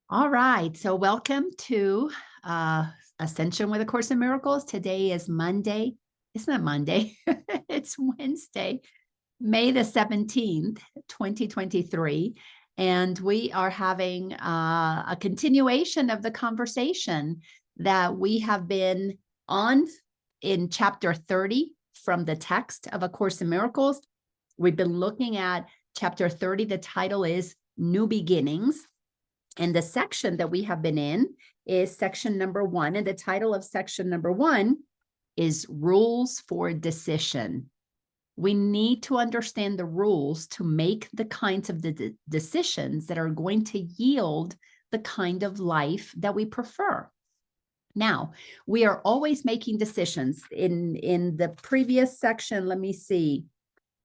All right. So, welcome to Ascension with A Course in Miracles. Today is Monday. It's not Monday, it's Wednesday, May the 17th, 2023. And we are having a continuation of the conversation that we have been on in chapter 30 from the text of A Course in Miracles. We've been looking at chapter 30. The title is New Beginnings. And the section that we have been in is section number 1. And the title of section number 1 is Rules for Decision. We need to understand the rules to make the kinds of decisions that are going to yield the kind of life that we prefer. Now, we are always making decisions. In the previous section, let me see.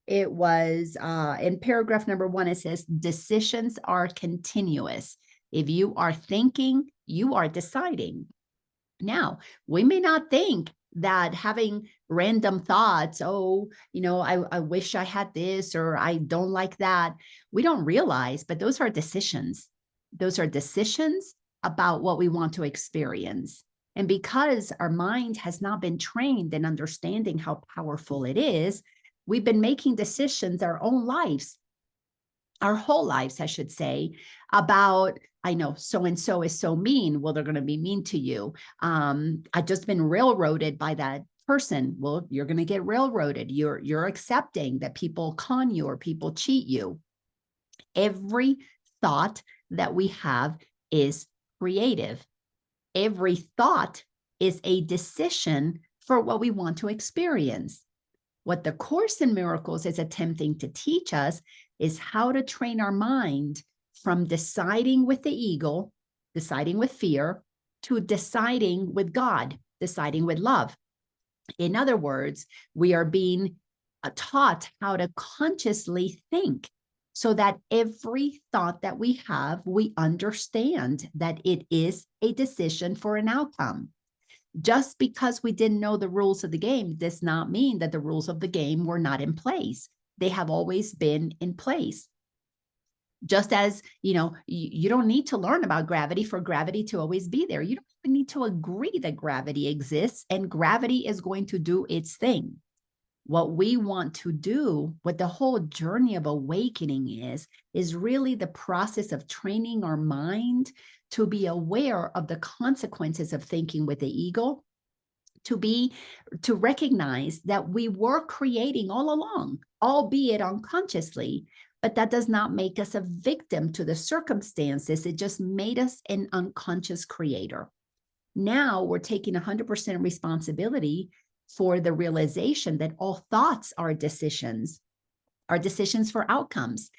It was in paragraph number 1, it says, decisions are continuous. If you are thinking, you are deciding. Now, we may not think that having random thoughts, I wish I had this, or I don't like that. We don't realize, but those are decisions. Those are decisions about what we want to experience. And because our mind has not been trained in understanding how powerful it is, we've been making decisions our own lives, our whole lives, I should say, about, I know so-and-so is so mean. Well, they're going to be mean to you. I've just been railroaded by that person. Well, you're going to get railroaded. You're accepting that people con you or people cheat you. Every thought that we have is creative. Every thought is a decision for what we want to experience. What the Course in Miracles is attempting to teach us is how to train our mind from deciding with the ego, deciding with fear, to deciding with God, deciding with love. In other words, we are being taught how to consciously think so that every thought that we have, we understand that it is a decision for an outcome. Just because we didn't know the rules of the game does not mean that the rules of the game were not in place. They have always been in place. Just as, you don't need to learn about gravity for gravity to always be there. You don't even need to agree that gravity exists and gravity is going to do its thing. What we want to do, what the whole journey of awakening is really the process of training our mind to be aware of the consequences of thinking with the ego, to recognize that we were creating all along, albeit unconsciously, but that does not make us a victim to the circumstances. It just made us an unconscious creator. Now we're taking 100% responsibility for the realization that all thoughts are decisions for outcomes.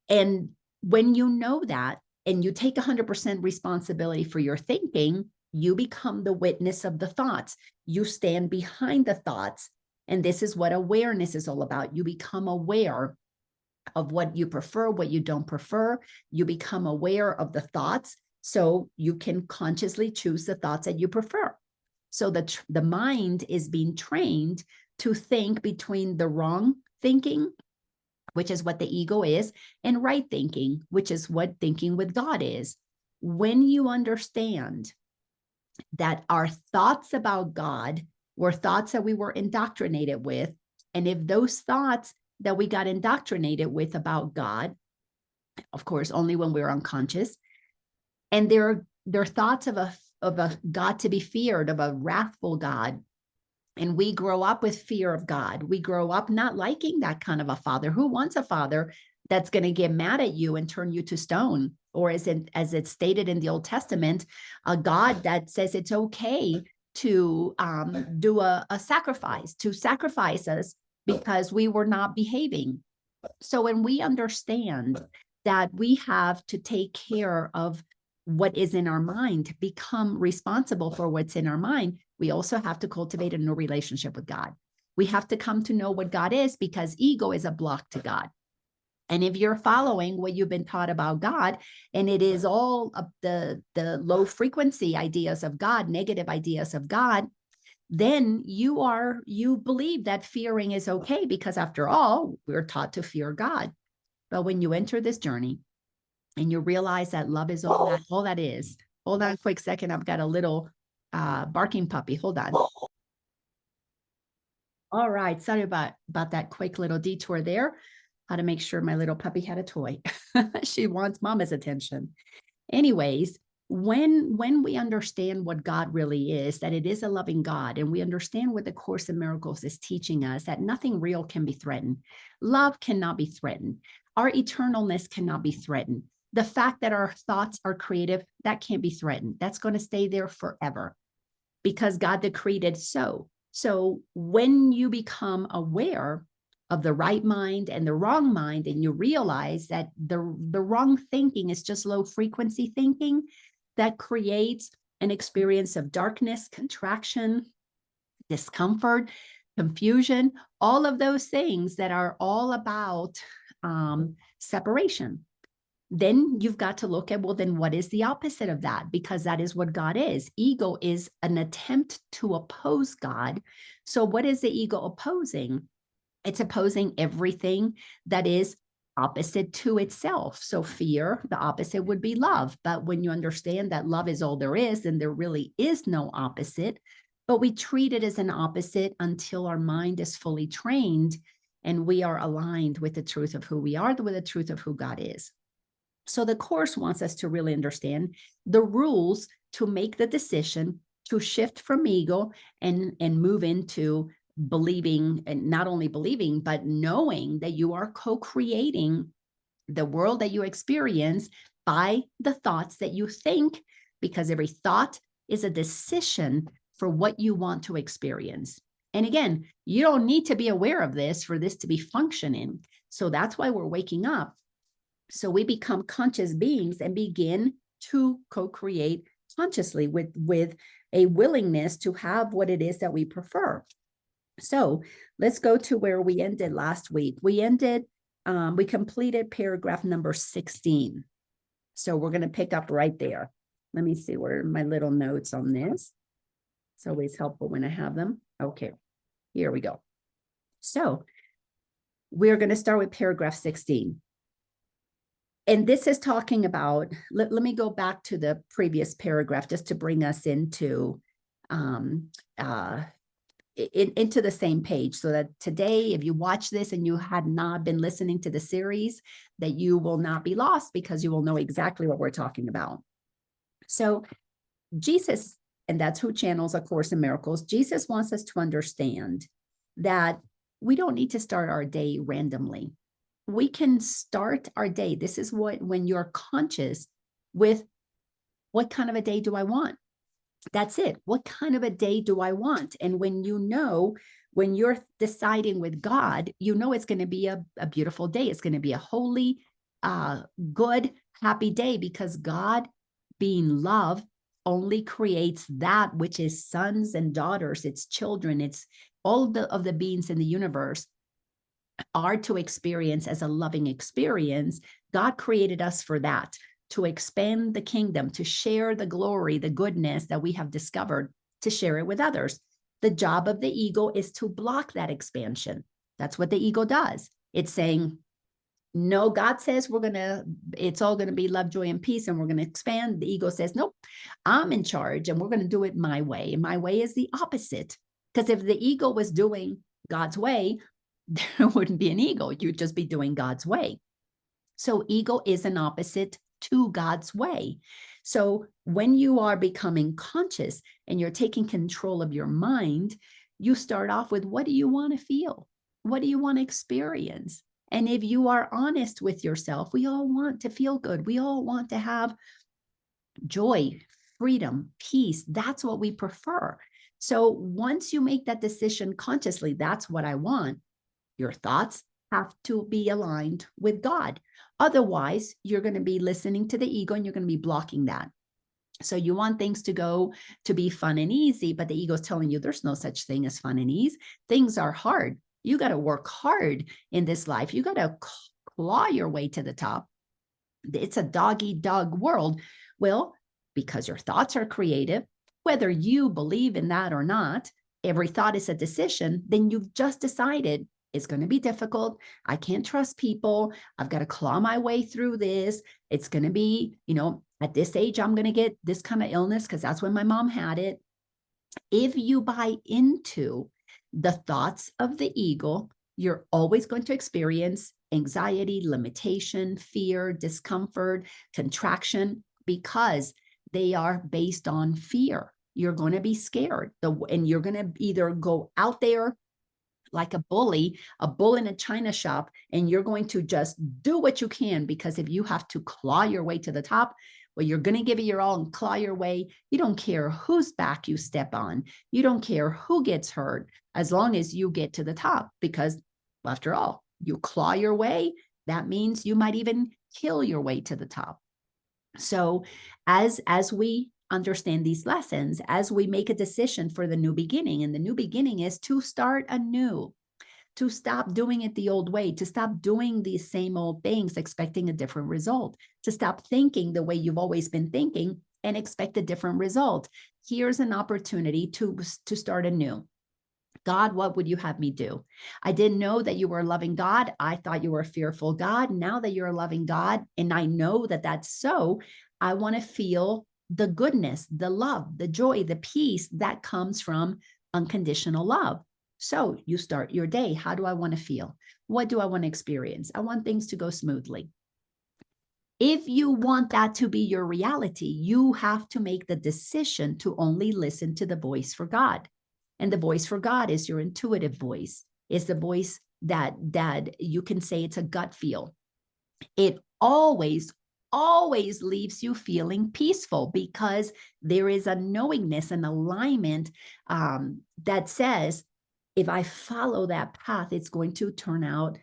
And when you know that, and you take 100% responsibility for your thinking, you become the witness of the thoughts. You stand behind the thoughts. And this is what awareness is all about. You become aware of what you prefer, what you don't prefer. You become aware of the thoughts, so you can consciously choose the thoughts that you prefer. So the mind is being trained to think between the wrong thinking, which is what the ego is, and right thinking, which is what thinking with God is. When you understand that our thoughts about God were thoughts that we were indoctrinated with, and if those thoughts that we got indoctrinated with about God, of course, only when we're unconscious, and they're thoughts of a God to be feared, of a wrathful God, and we grow up with fear of God. We grow up not liking that kind of a father. Who wants a father that's going to get mad at you and turn you to stone? Or as it's stated in the Old Testament, a God that says it's okay to do a sacrifice, to sacrifice us because we were not behaving. So when we understand that we have to take care of what is in our mind, become responsible for what's in our mind, we also have to cultivate a new relationship with God. We have to come to know what God is, because ego is a block to God. And if you're following what you've been taught about God, and it is all of the low frequency ideas of God, negative ideas of God, then you believe that fearing is okay, because after all, we're taught to fear God. But when you enter this journey and you realize that love is all that is. Hold on a quick second. I've got a little barking puppy. Hold on. All right. Sorry about that quick little detour there. How to make sure my little puppy had a toy. She wants mama's attention. Anyways, when we understand what God really is, that it is a loving God, and we understand what the Course in Miracles is teaching us, that nothing real can be threatened. Love cannot be threatened. Our eternalness cannot be threatened. The fact that our thoughts are creative, that can't be threatened. That's going to stay there forever because God decreed it so. So when you become aware of the right mind and the wrong mind, and you realize that the wrong thinking is just low frequency thinking that creates an experience of darkness, contraction, discomfort, confusion, all of those things that are all about separation. Then you've got to look at, well, then what is the opposite of that? Because that is what God is. Ego is an attempt to oppose God. So what is the ego opposing? It's opposing everything that is opposite to itself. So fear, the opposite would be love. But when you understand that love is all there is, then there really is no opposite. But we treat it as an opposite until our mind is fully trained and we are aligned with the truth of who we are, with the truth of who God is. So the Course wants us to really understand the rules to make the decision to shift from ego and move into believing, and not only believing, but knowing that you are co-creating the world that you experience by the thoughts that you think, because every thought is a decision for what you want to experience. And again, you don't need to be aware of this for this to be functioning. So that's why we're waking up. So we become conscious beings and begin to co-create consciously with a willingness to have what it is that we prefer. So let's go to where we ended last week. We completed paragraph number 16. So we're going to pick up right there. Let me see where my little notes on this. It's always helpful when I have them. Okay, here we go. So we're going to start with paragraph 16. And this is talking about, let me go back to the previous paragraph just to bring us into the same page, so that today, if you watch this and you had not been listening to the series, that you will not be lost because you will know exactly what we're talking about. So Jesus, and that's who channels A Course in Miracles, Jesus wants us to understand that we don't need to start our day randomly. We can start our day. This is when you're conscious with, what kind of a day do I want? That's it. What kind of a day do I want? And when you're deciding with God, you know it's going to be a beautiful day. It's going to be a holy, good, happy day, because God, being love, only creates that which is sons and daughters, its children, it's all of the beings in the universe are to experience as a loving experience. God created us for that, to expand the kingdom, to share the glory, the goodness that we have discovered, to share it with others. The job of the ego is to block that expansion. That's what the ego does. It's saying, no, God says it's all going to be love, joy, and peace, and we're going to expand. The ego says, nope, I'm in charge, and we're going to do it my way. And my way is the opposite. Because if the ego was doing God's way, there wouldn't be an ego. You'd just be doing God's way. So ego is an opposite to God's way. So when you are becoming conscious and you're taking control of your mind, you start off with, what do you want to feel? What do you want to experience? And if you are honest with yourself, we all want to feel good. We all want to have joy, freedom, peace. That's what we prefer. So once you make that decision consciously, that's what I want, your thoughts have to be aligned with God. Otherwise, you're going to be listening to the ego and you're going to be blocking that. So you want things to be fun and easy, but the ego is telling you there's no such thing as fun and ease. Things are hard. You got to work hard in this life. You got to claw your way to the top. It's a dog-eat-dog world. Well, because your thoughts are creative, whether you believe in that or not, every thought is a decision, then you've just decided It's going to be difficult. I can't trust people. I've got to claw my way through this. It's going to be, at this age, I'm going to get this kind of illness because that's when my mom had it. If you buy into the thoughts of the ego, you're always going to experience anxiety, limitation, fear, discomfort, contraction, because they are based on fear. You're going to be scared, and you're going to either go out there like a bull in a china shop, and you're going to just do what you can, because if you have to claw your way to the top, well, you're going to give it your all and claw your way. You don't care whose back you step on. You don't care who gets hurt, as long as you get to the top, because after all, you claw your way. That means you might even kill your way to the top. So as we understand these lessons, as we make a decision for the new beginning, and the new beginning is to start anew, to stop doing it the old way, to stop doing these same old things, expecting a different result, to stop thinking the way you've always been thinking and expect a different result. Here's an opportunity to start anew. God, what would you have me do? I didn't know that you were a loving God. I thought you were a fearful God. Now that you're a loving God, and I know that that's so, I want to feel the goodness, the love, the joy, the peace that comes from unconditional love. So you start your day. How do I want to feel? What do I want to experience? I want things to go smoothly. If you want that to be your reality, you have to make the decision to only listen to the voice for God. And the voice for God is your intuitive voice. It's the voice that you can say it's a gut feel. It always leaves you feeling peaceful, because there is a knowingness and alignment that says, if I follow that path, it's going to turn out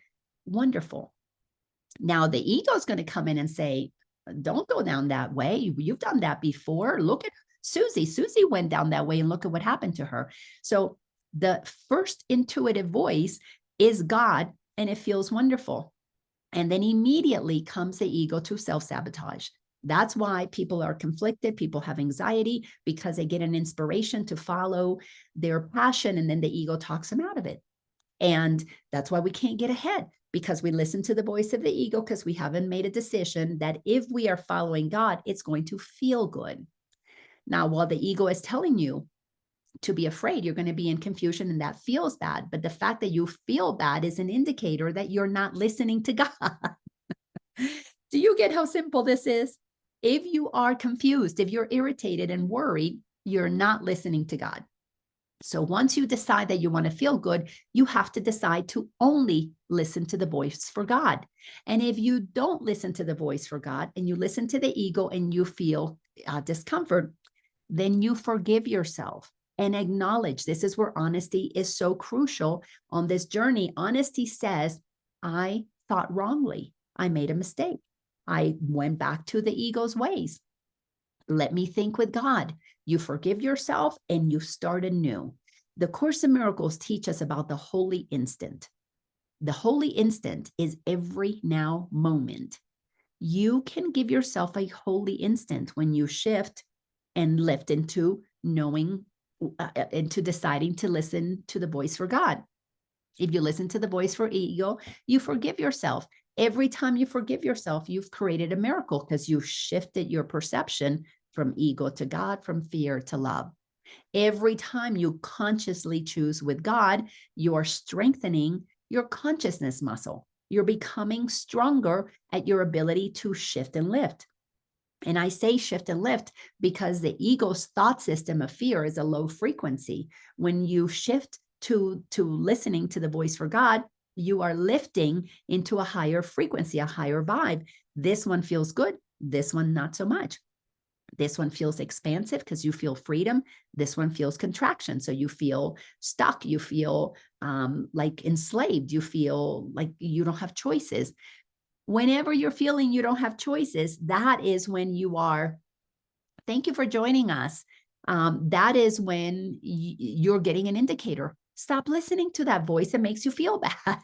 wonderful. Now, the ego is going to come in and say, don't go down that way. You've done that before. Look at Susie. Susie went down that way, and look at what happened to her. So the first intuitive voice is God, and it feels wonderful. And then immediately comes the ego to self-sabotage. That's why people are conflicted. People have anxiety, because they get an inspiration to follow their passion, and then the ego talks them out of it. And that's why we can't get ahead, because we listen to the voice of the ego, because we haven't made a decision that if we are following God, it's going to feel good. Now, while the ego is telling you to be afraid, you're going to be in confusion, and that feels bad. But the fact that you feel bad is an indicator that you're not listening to God. Do you get how simple this is? If you are confused, if you're irritated and worried, you're not listening to God. So once you decide that you want to feel good, you have to decide to only listen to the voice for God. And if you don't listen to the voice for God, and you listen to the ego, and you feel discomfort, then you forgive yourself and acknowledge. This is where honesty is so crucial on this journey. Honesty says, I thought wrongly. I made a mistake. I went back to the ego's ways. Let me think with God. You forgive yourself, and you start anew. The Course in Miracles teach us about the holy instant. The holy instant is every now moment. You can give yourself a holy instant when you shift and lift into knowing, into deciding to listen to the voice for God. If you listen to the voice for ego, you forgive yourself. Every time you forgive yourself, you've created a miracle, because you've shifted your perception from ego to God, from fear to love. Every time you consciously choose with God, you are strengthening your consciousness muscle. You're becoming stronger at your ability to shift and lift. And I say shift and lift because the ego's thought system of fear is a low frequency. When you shift to listening to the voice for God, you are lifting into a higher frequency, a higher vibe. This one feels good. This one, not so much. This one feels expansive because you feel freedom. This one feels contraction. So you feel stuck. You feel like enslaved. You feel like you don't have choices. Whenever you're feeling you don't have choices, that is when you are, thank you for joining us. That is when you're getting an indicator. Stop listening to that voice that makes you feel bad.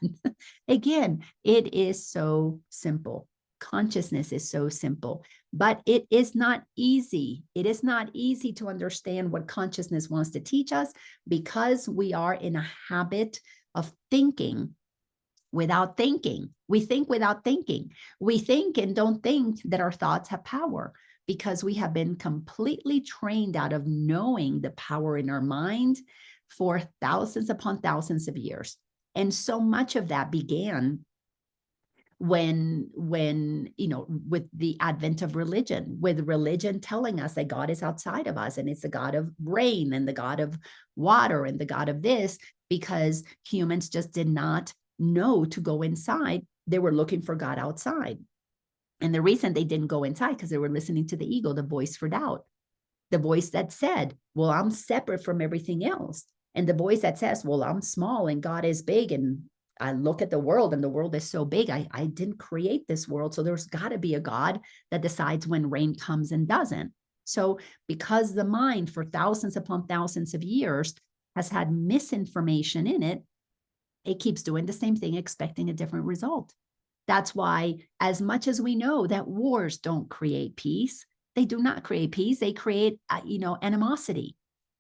Again, it is so simple. Consciousness is so simple, but it is not easy. It is not easy to understand what consciousness wants to teach us, because we are in a habit of thinking without thinking. We think without thinking. We think and don't think that our thoughts have power because we have been completely trained out of knowing the power in our mind for thousands upon thousands of years. And so much of that began when with the advent of religion, with religion telling us that God is outside of us and it's the God of rain and the God of water and the God of this, because humans just did not know to go inside. They were looking for God outside. And the reason they didn't go inside because they were listening to the ego, the voice for doubt, the voice that said, well, I'm separate from everything else. And the voice that says, well, I'm small and God is big. And I look at the world and the world is so big. I didn't create this world. So there's got to be a God that decides when rain comes and doesn't. So because the mind for thousands upon thousands of years has had misinformation in it, it keeps doing the same thing, expecting a different result. That's why, as much as we know that wars don't create peace, they do not create peace. They create, animosity.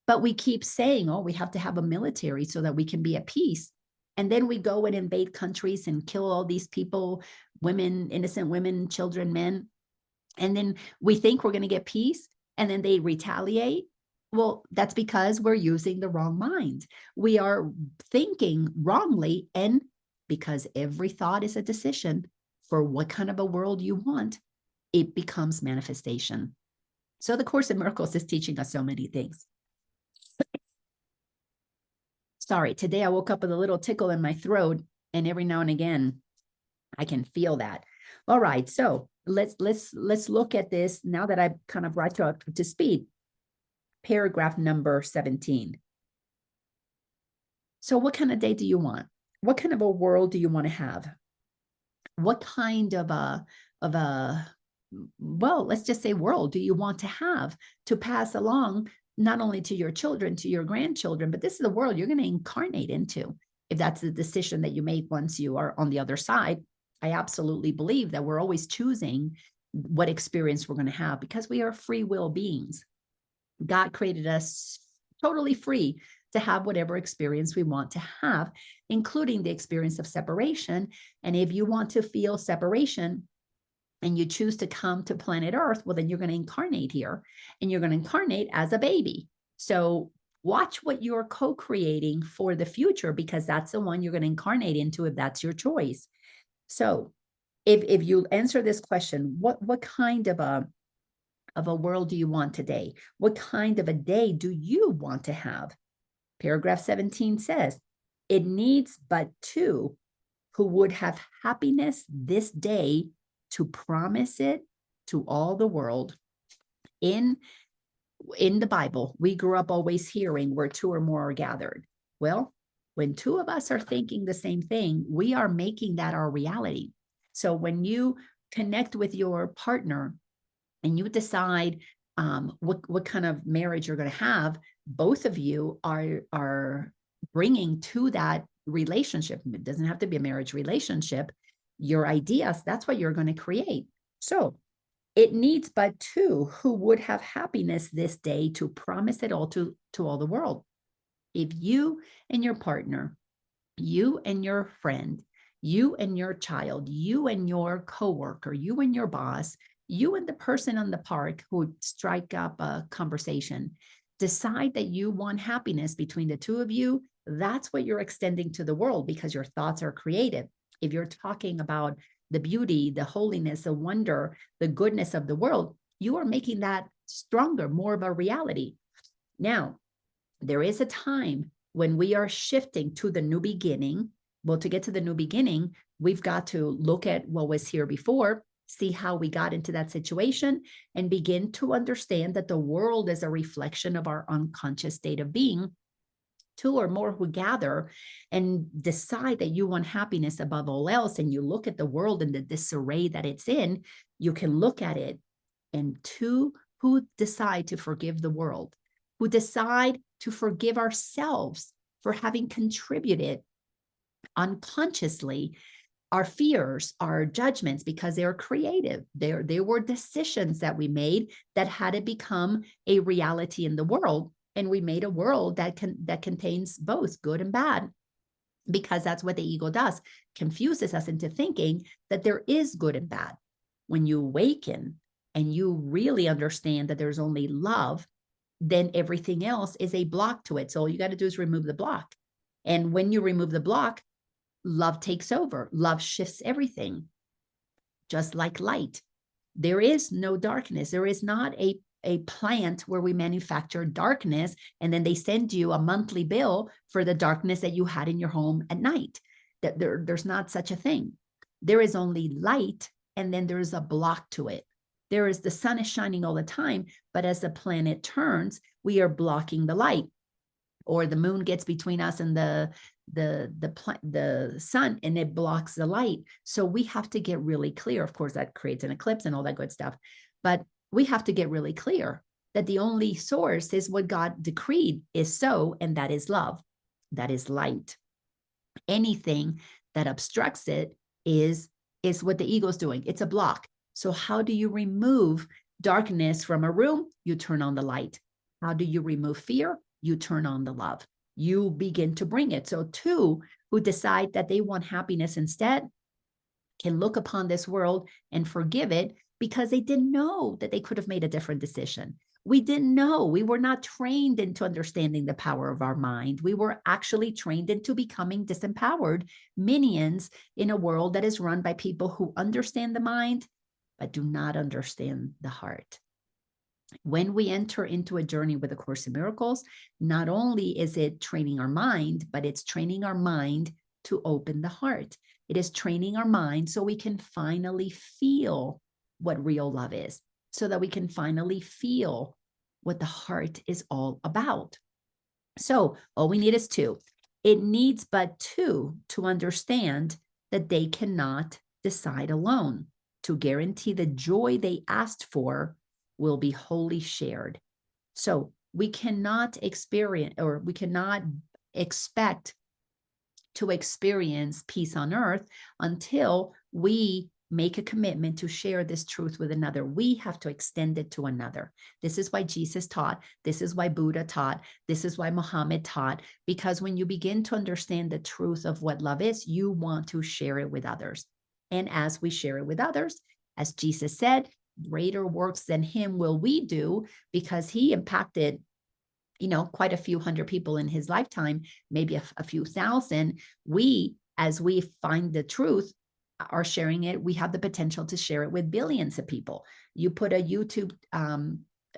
But we keep saying, oh, we have to have a military so that we can be at peace. And then we go and invade countries and kill all these people, women, innocent women, children, men. And then we think we're going to get peace. And then they retaliate. Well, that's because we're using the wrong mind. We are thinking wrongly. And because every thought is a decision for what kind of a world you want, it becomes manifestation. So the Course in Miracles is teaching us so many things. Sorry, today I woke up with a little tickle in my throat, and every now and again, I can feel that. All right, so let's look at this now that I've kind of brought you up to speed. Paragraph number 17. So what kind of day do you want? What kind of a world do you want to have? What kind of a well, let's just say world do you want to have to pass along not only to your children, to your grandchildren, but this is the world you're going to incarnate into if that's the decision that you make once you are on the other side. I absolutely believe that we're always choosing what experience we're going to have because we are free will beings. God created us totally free to have whatever experience we want to have, including the experience of separation. And if you want to feel separation and you choose to come to planet Earth, well, then you're going to incarnate here and you're going to incarnate as a baby. So watch what you're co-creating for the future, because that's the one you're going to incarnate into if that's your choice. So if you answer this question, what kind of a world do you want today? What kind of a day do you want to have? Paragraph 17 says, it needs but two who would have happiness this day to promise it to all the world. In the Bible, we grew up always hearing where two or more are gathered. Well, when two of us are thinking the same thing, we are making that our reality. So when you connect with your partner and you decide what kind of marriage you're going to have, both of you are bringing to that relationship. It doesn't have to be a marriage relationship. Your ideas, that's what you're going to create. So it needs but two who would have happiness this day to promise it all to all the world. If you and your partner, you and your friend, you and your child, you and your coworker, you and your boss, you and the person on the park who strike up a conversation, decide that you want happiness between the two of you, that's what you're extending to the world because your thoughts are creative. If you're talking about the beauty, the holiness, the wonder, the goodness of the world, you are making that stronger, more of a reality. Now, there is a time when we are shifting to the new beginning. Well, to get to the new beginning, we've got to look at what was here before, see how we got into that situation, and begin to understand that the world is a reflection of our unconscious state of being. Two or more who gather and decide that you want happiness above all else, and you look at the world and the disarray that it's in, you can look at it. And two who decide to forgive the world, who decide to forgive ourselves for having contributed unconsciously our fears, our judgments, because they are creative. They were decisions that we made that had to become a reality in the world. And we made a world that contains both good and bad. because that's what the ego does, confuses us into thinking that there is good and bad. When you awaken and you really understand that there's only love, then everything else is a block to it. So all you got to do is remove the block. And when you remove the block, love takes over. Love shifts everything, just like light. There is no darkness. There is not a plant where we manufacture darkness and then they send you a monthly bill for the darkness that you had in your home at night. There's not such a thing. There is only light, and then there's a block to it. The sun is shining all the time, but as the planet turns, we are blocking the light, or the moon gets between us and the sun, and it blocks the light. So we have to get really clear. Of course, that creates an eclipse and all that good stuff, but we have to get really clear that the only source is what God decreed is so, and that is love. That is light. Anything that obstructs it is what the ego is doing. It's a block. So how do you remove darkness from a room? You turn on the light. How do you remove fear? You turn on the love. You begin to bring it. So two who decide that they want happiness instead can look upon this world and forgive it, because they didn't know that they could have made a different decision. We didn't know. We were not trained into understanding the power of our mind. We were actually trained into becoming disempowered minions in a world that is run by people who understand the mind, but do not understand the heart. When we enter into a journey with A Course in Miracles, not only is it training our mind, but it's training our mind to open the heart. It is training our mind so we can finally feel what real love is, so that we can finally feel what the heart is all about. So all we need is two. It needs but two to understand that they cannot decide alone. To guarantee the joy they asked for will be wholly shared. So we cannot experience, or we cannot expect to experience peace on earth until we make a commitment to share this truth with another. We have to extend it to another. This is why Jesus taught. This is why Buddha taught. This is why Muhammad taught. Because when you begin to understand the truth of what love is, you want to share it with others. And as we share it with others, as Jesus said, greater works than him will we do, because he impacted quite a few hundred people in his lifetime, maybe a few thousand. We, as we find the truth, are sharing it. We have the potential to share it with billions of people. You put a YouTube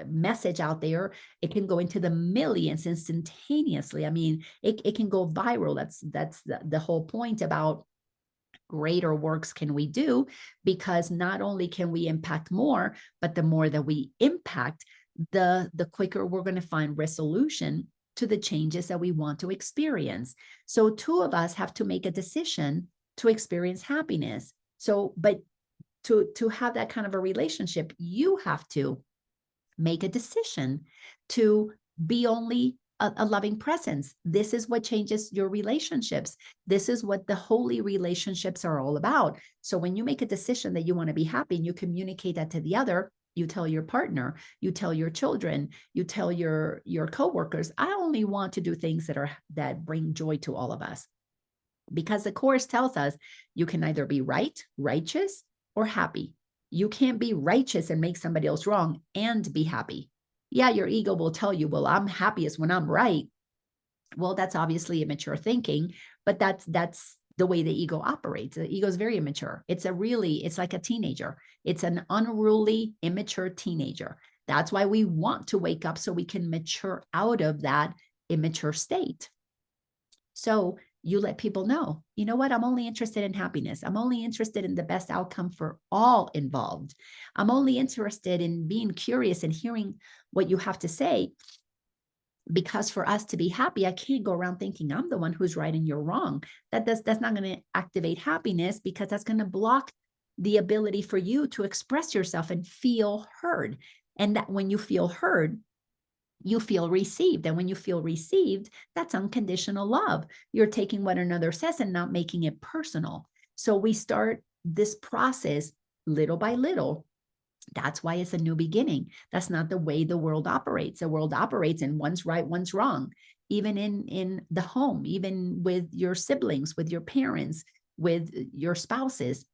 message out there, it can go into the millions instantaneously. I mean, it can go viral. That's the whole point about greater works can we do, because not only can we impact more, but the more that we impact, the quicker we're going to find resolution to the changes that we want to experience. So two of us have to make a decision to experience happiness. So, but to have that kind of a relationship, you have to make a decision to be only a loving presence. This is what changes your relationships. This is what the holy relationships are all about. So when you make a decision that you want to be happy and you communicate that to the other, you tell your partner, you tell your children, you tell your coworkers, I only want to do things that bring joy to all of us. Because the Course tells us you can either be right, righteous, or happy. You can't be righteous and make somebody else wrong and be happy. Yeah, your ego will tell you, well, I'm happiest when I'm right. Well, that's obviously immature thinking, but that's the way the ego operates. The ego is very immature. It's like a teenager. It's an unruly, immature teenager. That's why we want to wake up so we can mature out of that immature state. So you let people know, you know what? I'm only interested in happiness. I'm only interested in the best outcome for all involved. I'm only interested in being curious and hearing what you have to say. Because for us to be happy, I can't go around thinking I'm the one who's right and you're wrong. That's not going to activate happiness, because that's going to block the ability for you to express yourself and feel heard. And that when you feel heard, you feel received. And when you feel received, that's unconditional love. You're taking what another says and not making it personal. So we start this process little by little. That's why it's a new beginning. That's not the way the world operates. The world operates in one's right, one's wrong. even in the home, even with your siblings, with your parents, with your spouses.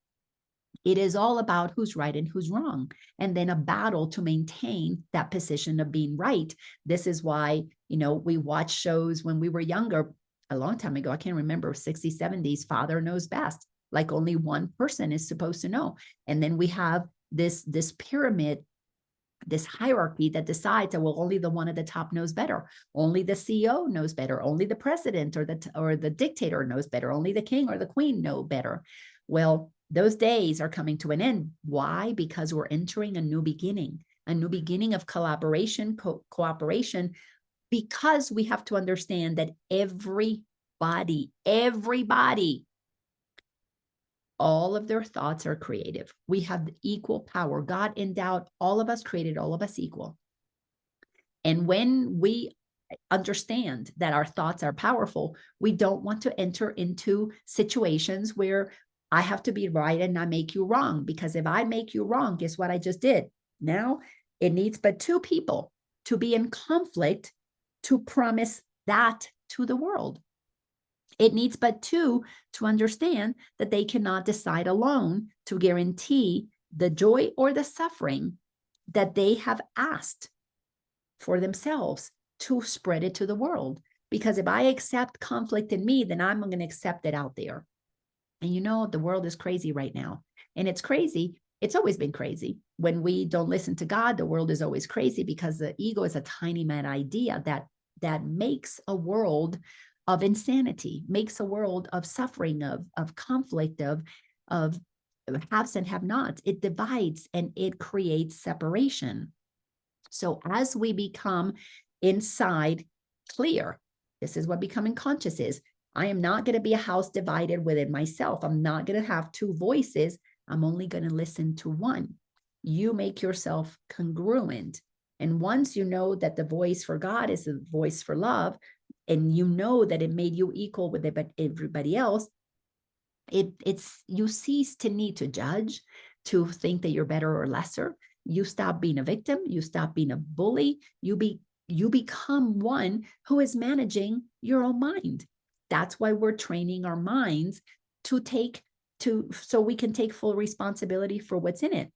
It is all about who's right and who's wrong, and then a battle to maintain that position of being right. This is why, we watch shows when we were younger, a long time ago. I can't remember, 60s, 70s, father knows best. Like only one person is supposed to know. And then we have this pyramid, this hierarchy that decides that, well, only the one at the top knows better. Only the CEO knows better. Only the president or the dictator knows better. Only the king or the queen know better. Well, those days are coming to an end. Why? Because we're entering a new beginning of collaboration, cooperation, because we have to understand that everybody, all of their thoughts are creative. We have equal power. God endowed all of us, created all of us equal. And when we understand that our thoughts are powerful, we don't want to enter into situations where I have to be right and not make you wrong. Because if I make you wrong, guess what I just did? Now it needs but two people to be in conflict to promise that to the world. It needs but two to understand that they cannot decide alone to guarantee the joy or the suffering that they have asked for themselves to spread it to the world. Because if I accept conflict in me, then I'm going to accept it out there. And the world is crazy right now. And it's crazy. It's always been crazy. When we don't listen to God, the world is always crazy, because the ego is a tiny mad idea that makes a world of insanity, makes a world of suffering, of conflict, of haves and have nots. It divides and it creates separation. So as we become inside clear, this is what becoming conscious is. I am not going to be a house divided within myself. I'm not going to have two voices. I'm only going to listen to one. You make yourself congruent. And once you know that the voice for God is the voice for love, and you know that it made you equal with everybody else, you cease to need to judge, to think that you're better or lesser. You stop being a victim. You stop being a bully. You become one who is managing your own mind. That's why we're training our minds so we can take full responsibility for what's in it.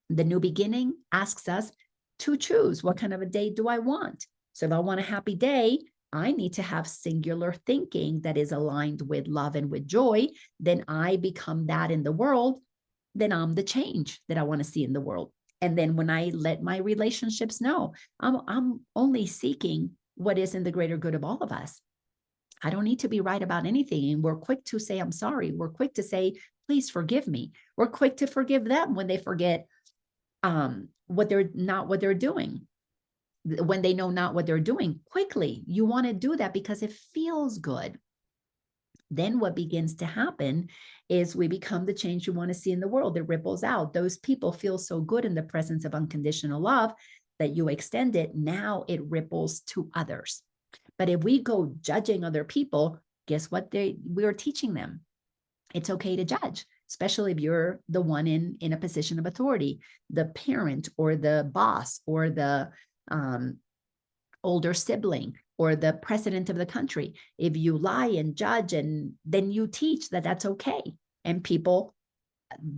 The new beginning asks us to choose, what kind of a day do I want? So if I want a happy day, I need to have singular thinking that is aligned with love and with joy. Then I become that in the world. Then I'm the change that I want to see in the world. And then when I let my relationships know, I'm only seeking what is in the greater good of all of us. I don't need to be right about anything. And we're quick to say, I'm sorry. We're quick to say, please forgive me. We're quick to forgive them when they forget what they're doing. When they know not what they're doing, quickly. You want to do that because it feels good. Then what begins to happen is we become the change you want to see in the world. It ripples out. Those people feel so good in the presence of unconditional love that you extend it. Now it ripples to others. But if we go judging other people, guess what we're teaching them? It's okay to judge, especially if you're the one in a position of authority, the parent or the boss or the older sibling or the president of the country. If you lie and judge, and then you teach that that's okay, and people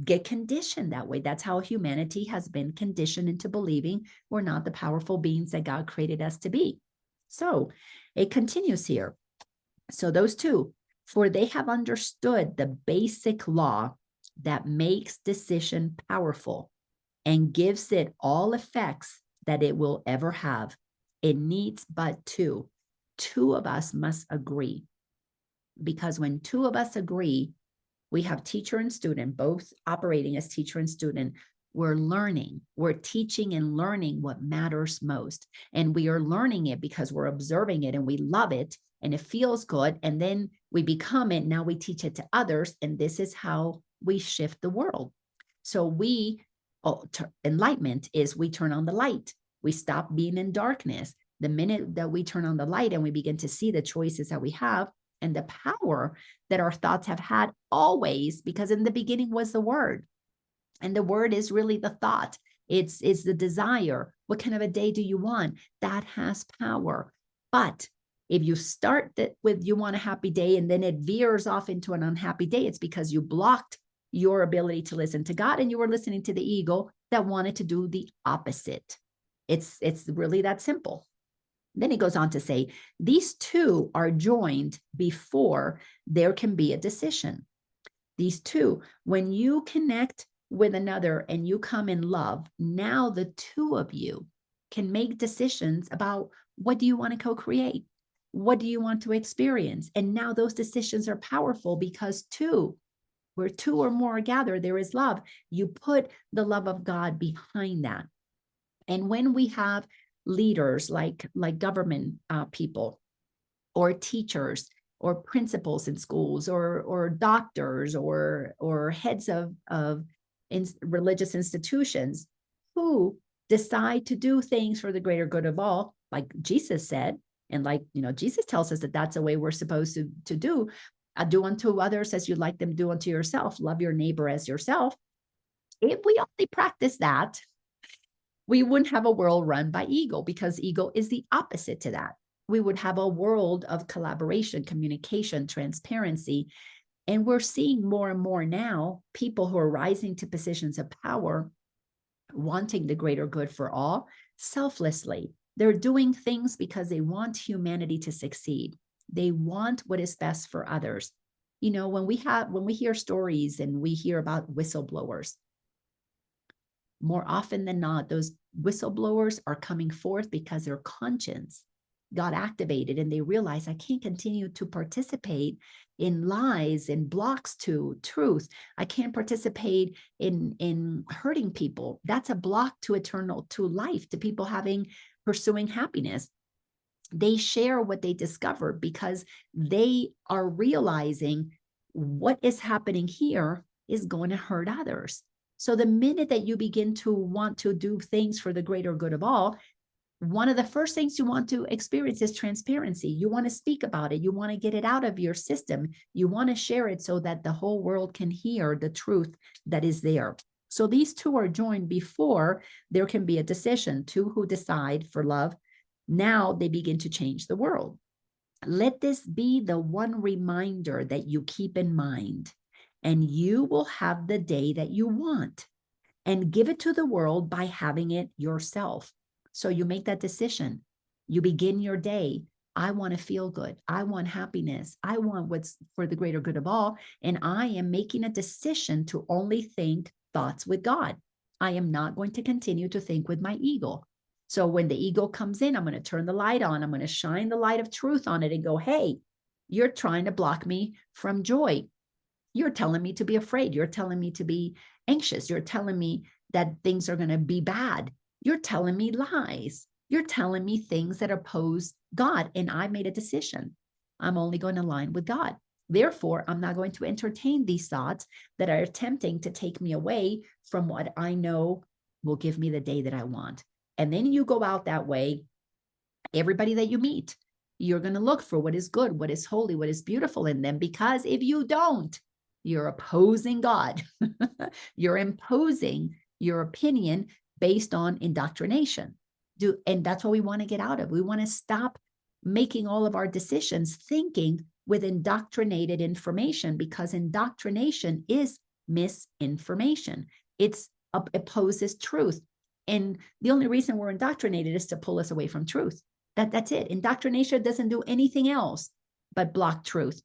get conditioned that way. That's how humanity has been conditioned into believing we're not the powerful beings that God created us to be. So it continues here. So those two, for they have understood the basic law that makes decision powerful and gives it all effects that it will ever have. It needs but two. Two of us must agree. Because when two of us agree, we have teacher and student, both operating as teacher and student. We're learning, we're teaching and learning what matters most. And we are learning it because we're observing it and we love it and it feels good. And then we become it. Now we teach it to others. And this is how we shift the world. So enlightenment is we turn on the light. We stop being in darkness. The minute that we turn on the light and we begin to see the choices that we have and the power that our thoughts have had always, because in the beginning was the word. And the word is really the thought. It's the desire. What kind of a day do you want? That has power. But If you start that with you want a happy day and then it veers off into an unhappy day, it's because you blocked your ability to listen to God and you were listening to the ego that wanted to do the opposite. It's really that simple. Then he goes on to say, these two are joined before there can be a decision. These two, when you connect with another and you come in love, now the two of you can make decisions about what do you want to co-create? What do you want to experience? And now those decisions are powerful because where two or more are gathered, there is love. You put the love of God behind that. And when we have leaders like government people or teachers or principals in schools or doctors or heads of religious institutions who decide to do things for the greater good of all, like Jesus said, and like, Jesus tells us that that's the way we're supposed to do. Do unto others as you'd like them to do unto yourself. Love your neighbor as yourself. If we only practice that, we wouldn't have a world run by ego, because ego is the opposite to that. We would have a world of collaboration, communication, transparency. And we're seeing more and more now people who are rising to positions of power, wanting the greater good for all, selflessly. They're doing things because they want humanity to succeed. They want what is best for others. When we hear stories and we hear about whistleblowers, more often than not, those whistleblowers are coming forth because their conscience got activated and they realize, I can't continue to participate in lies and blocks to truth. I can't participate in hurting people. That's a block to life, to people pursuing happiness. They share what they discovered because they are realizing what is happening here is going to hurt others. So the minute that you begin to want to do things for the greater good of all, one of the first things you want to experience is transparency. You want to speak about it. You want to get it out of your system. You want to share it so that the whole world can hear the truth that is there. So these two are joined before there can be a decision. Two who decide for love. Now they begin to change the world. Let this be the one reminder that you keep in mind, and you will have the day that you want, and give it to the world by having it yourself. So you make that decision. You begin your day. I want to feel good. I want happiness. I want what's for the greater good of all. And I am making a decision to only think thoughts with God. I am not going to continue to think with my ego. So when the ego comes in, I'm going to turn the light on. I'm going to shine the light of truth on it and go, hey, you're trying to block me from joy. You're telling me to be afraid. You're telling me to be anxious. You're telling me that things are going to be bad. You're telling me lies. You're telling me things that oppose God. And I made a decision. I'm only going to align with God. Therefore, I'm not going to entertain these thoughts that are attempting to take me away from what I know will give me the day that I want. And then you go out that way. Everybody that you meet, you're going to look for what is good, what is holy, what is beautiful in them. Because if you don't, you're opposing God. You're imposing your opinion based on indoctrination. And that's what we want to get out of. We want to stop making all of our decisions thinking with indoctrinated information, because indoctrination is misinformation. It opposes truth. And the only reason we're indoctrinated is to pull us away from truth. That's it. Indoctrination doesn't do anything else but block truth,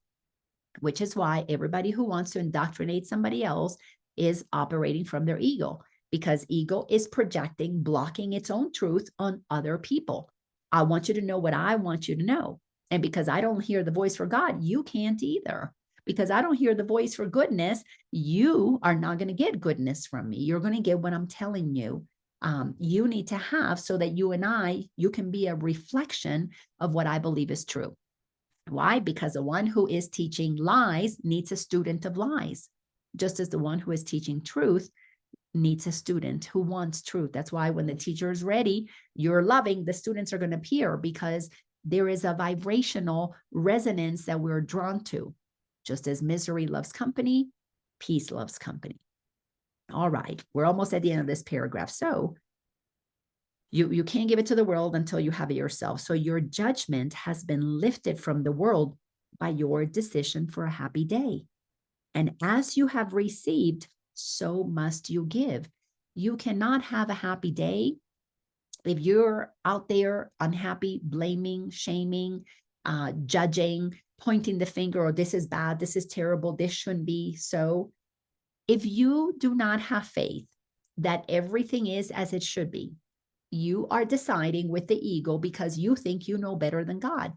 which is why everybody who wants to indoctrinate somebody else is operating from their ego, because ego is projecting, blocking its own truth on other people. I want you to know what I want you to know. And because I don't hear the voice for God, you can't either. Because I don't hear the voice for goodness, you are not going to get goodness from me. You're going to get what I'm telling you. You need to have, so that you can be a reflection of what I believe is true. Why? Because the one who is teaching lies needs a student of lies, just as the one who is teaching truth needs a student who wants truth. That's why when the teacher is ready, you're loving, the students are going to appear, because there is a vibrational resonance that we're drawn to. Just as misery loves company, peace loves company. All right, we're almost at the end of this paragraph. So You can't give it to the world until you have it yourself. So your judgment has been lifted from the world by your decision for a happy day. And as you have received, so must you give. You cannot have a happy day if you're out there unhappy, blaming, shaming, judging, pointing the finger, or this is bad, this is terrible, this shouldn't be so. If you do not have faith that everything is as it should be, you are deciding with the ego because you think you know better than God.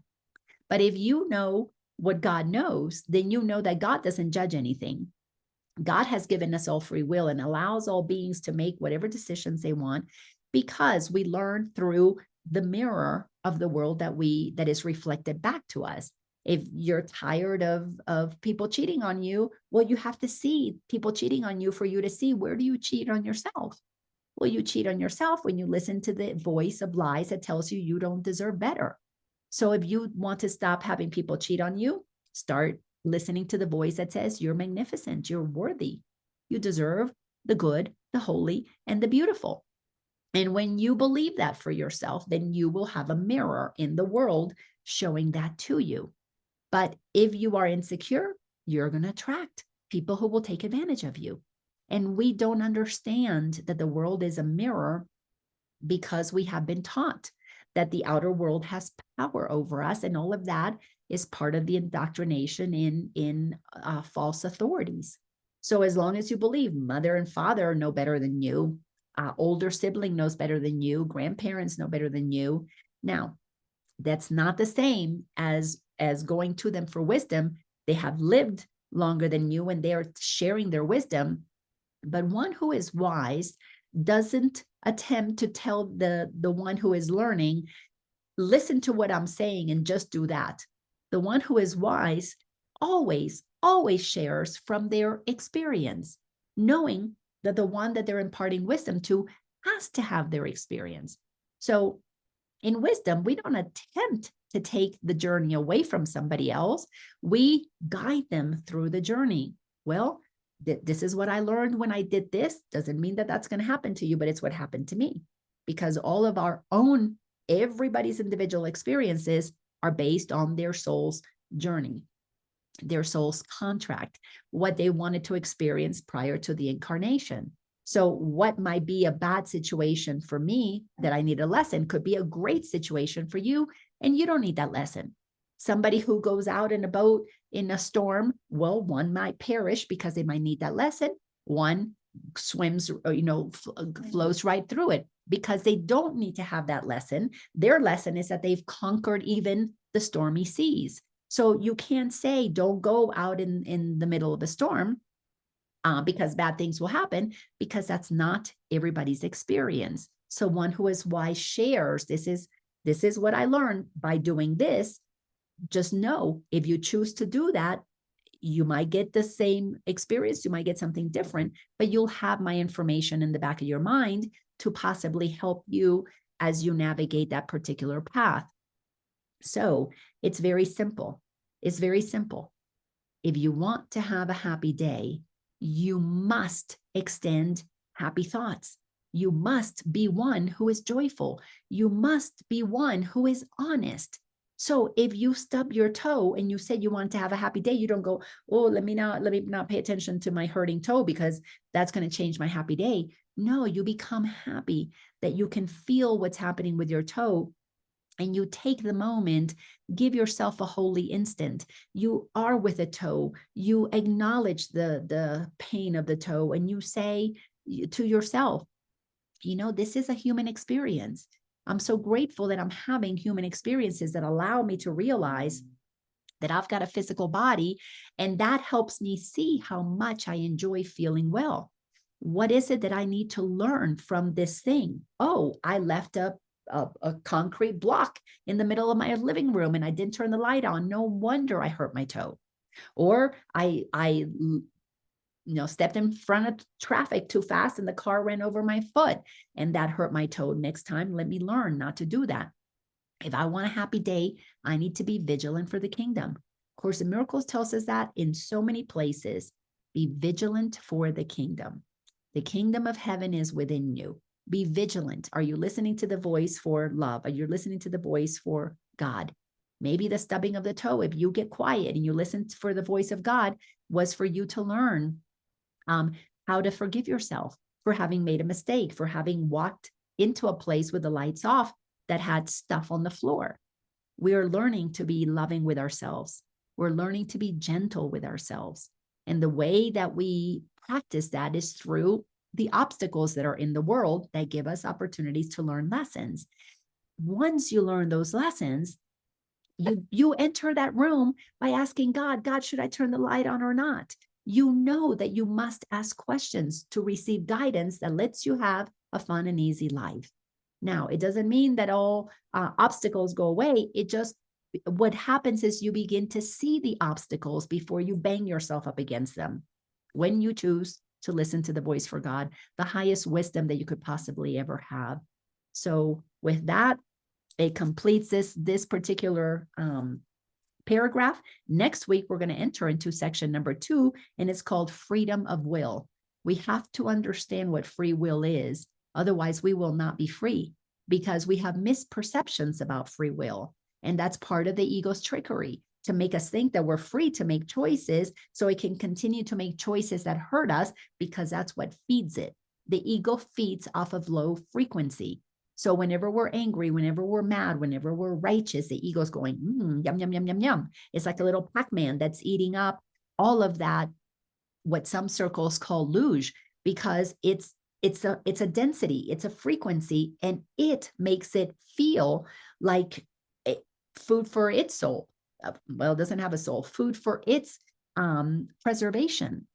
But if you know what God knows, then you know that God doesn't judge anything. God has given us all free will and allows all beings to make whatever decisions they want, because we learn through the mirror of the world that is reflected back to us. If you're tired of people cheating on you, well, you have to see people cheating on you for you to see, where do you cheat on yourself? Well, you cheat on yourself when you listen to the voice of lies that tells you you don't deserve better. So if you want to stop having people cheat on you, start listening to the voice that says you're magnificent, you're worthy, you deserve the good, the holy, and the beautiful. And when you believe that for yourself, then you will have a mirror in the world showing that to you. But if you are insecure, you're going to attract people who will take advantage of you. And we don't understand that the world is a mirror because we have been taught that the outer world has power over us. And all of that is part of the indoctrination in false authorities. So as long as you believe mother and father know better than you, older sibling knows better than you, grandparents know better than you. Now, that's not the same as going to them for wisdom. They have lived longer than you and they are sharing their wisdom. But one who is wise doesn't attempt to tell the one who is learning, listen to what I'm saying and just do that. The one who is wise always shares from their experience, knowing that the one that they're imparting wisdom to has to have their experience. So in wisdom, we don't attempt to take the journey away from somebody else. We guide them through the journey. Well, this is what I learned when I did this. Doesn't mean that that's going to happen to you, but it's what happened to me. Because all of our own, everybody's individual experiences are based on their soul's journey, their soul's contract, what they wanted to experience prior to the incarnation. So what might be a bad situation for me that I need a lesson could be a great situation for you, and you don't need that lesson. Somebody who goes out in a boat in a storm, well, one might perish because they might need that lesson. One swims, flows right through it because they don't need to have that lesson. Their lesson is that they've conquered even the stormy seas. So you can't say, don't go out in the middle of a storm because bad things will happen, because that's not everybody's experience. So one who is wise shares, this is what I learned by doing this. Just know if you choose to do that, you might get the same experience, you might get something different, but you'll have my information in the back of your mind to possibly help you as you navigate that particular path. So it's very simple. It's very simple. If you want to have a happy day, you must extend happy thoughts. You must be one who is joyful. You must be one who is honest. So if you stub your toe and you said you want to have a happy day, you don't go, oh, let me not pay attention to my hurting toe because that's going to change my happy day. No, you become happy that you can feel what's happening with your toe. And you take the moment, give yourself a holy instant. You are with a toe. You acknowledge the pain of the toe and you say to yourself, this is a human experience. I'm so grateful that I'm having human experiences that allow me to realize that I've got a physical body, and that helps me see how much I enjoy feeling well. What is it that I need to learn from this thing? Oh, I left a concrete block in the middle of my living room and I didn't turn the light on. No wonder I hurt my toe. Or I stepped in front of traffic too fast and the car ran over my foot and that hurt my toe. Next time, let me learn not to do that. If I want a happy day, I need to be vigilant for the kingdom. Course in Miracles tells us that in so many places. Be vigilant for the kingdom. The kingdom of heaven is within you. Be vigilant. Are you listening to the voice for love? Are you listening to the voice for God? Maybe the stubbing of the toe, if you get quiet and you listen for the voice of God, was for you to learn how to forgive yourself for having made a mistake, for having walked into a place with the lights off that had stuff on the floor. We are learning to be loving with ourselves. We're learning to be gentle with ourselves. And the way that we practice that is through the obstacles that are in the world that give us opportunities to learn lessons. Once you learn those lessons, you enter that room by asking God, should I turn the light on or not? You know that you must ask questions to receive guidance that lets you have a fun and easy life. Now, it doesn't mean that all obstacles go away. It just, what happens is you begin to see the obstacles before you bang yourself up against them. When you choose to listen to the voice for God, the highest wisdom that you could possibly ever have. So with that, it completes this particular paragraph. Next week, we're going to enter into section number 2, and it's called freedom of will. We have to understand what free will is. Otherwise, we will not be free, because we have misperceptions about free will. And that's part of the ego's trickery, to make us think that we're free to make choices so it can continue to make choices that hurt us, because that's what feeds it. The ego feeds off of low frequency. So whenever we're angry, whenever we're mad, whenever we're righteous, the ego's going, yum, yum, yum, yum, yum. It's like a little Pac-Man that's eating up all of that, what some circles call luge, because it's a density, it's a frequency, and it makes it feel like food for its soul. Well, it doesn't have a soul, food for its preservation.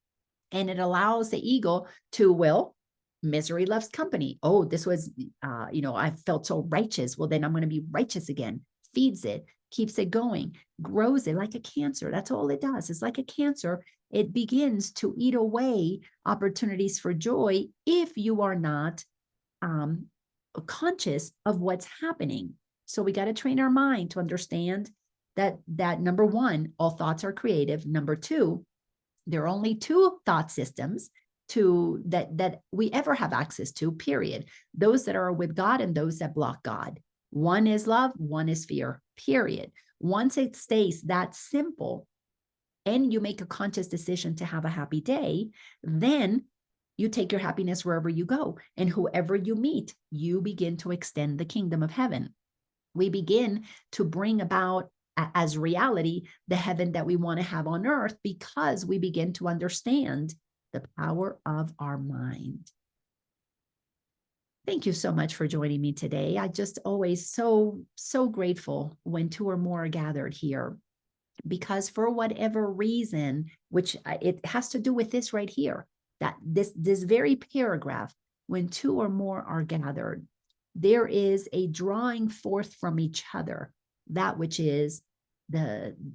And it allows the ego to, well, misery loves company. Oh, this was, I felt so righteous. Well, then I'm going to be righteous again. Feeds it, keeps it going, grows it like a cancer. That's all it does. It's like a cancer. It begins to eat away opportunities for joy if you are not conscious of what's happening. So we got to train our mind to understand that number one, all thoughts are creative. Number two, there are only 2 thought systems that we ever have access to, period. Those that are with God and those that block God. One is love, one is fear, period. Once it stays that simple, and you make a conscious decision to have a happy day, then you take your happiness wherever you go. And whoever you meet, you begin to extend the kingdom of heaven. We begin to bring about as reality the heaven that we want to have on earth, because we begin to understand the power of our mind. Thank you so much for joining me today. I just always so grateful when 2 or more are gathered here, because for whatever reason, which it has to do with this right here, that this very paragraph, when 2 or more are gathered, there is a drawing forth from each other, that which is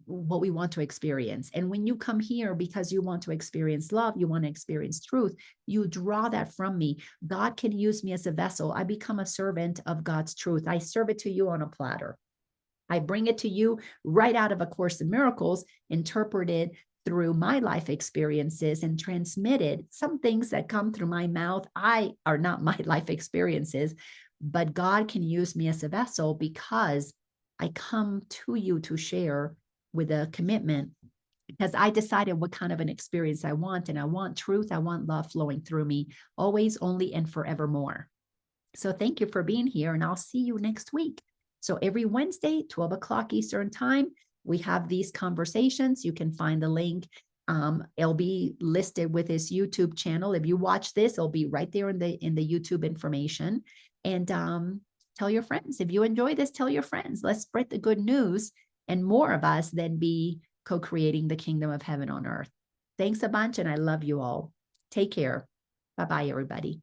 what we want to experience. And when you come here because you want to experience love, you want to experience truth, you draw that from me. God can use me as a vessel. I become a servant of God's truth. I serve it to you on a platter. I bring it to you right out of A Course in Miracles, interpreted through my life experiences and transmitted. Some things that come through my mouth are not my life experiences, but God can use me as a vessel, because I come to you to share with a commitment, because I decided what kind of an experience I want. And I want truth. I want love flowing through me, always, only, and forevermore. So thank you for being here, and I'll see you next week. So every Wednesday, 12 o'clock Eastern time, we have these conversations. You can find the link. It'll be listed with his YouTube channel. If you watch this, it'll be right there in the YouTube information. And tell your friends. If you enjoy this, tell your friends. Let's spread the good news, and more of us then be co-creating the kingdom of heaven on earth. Thanks a bunch, and I love you all. Take care. Bye-bye, everybody.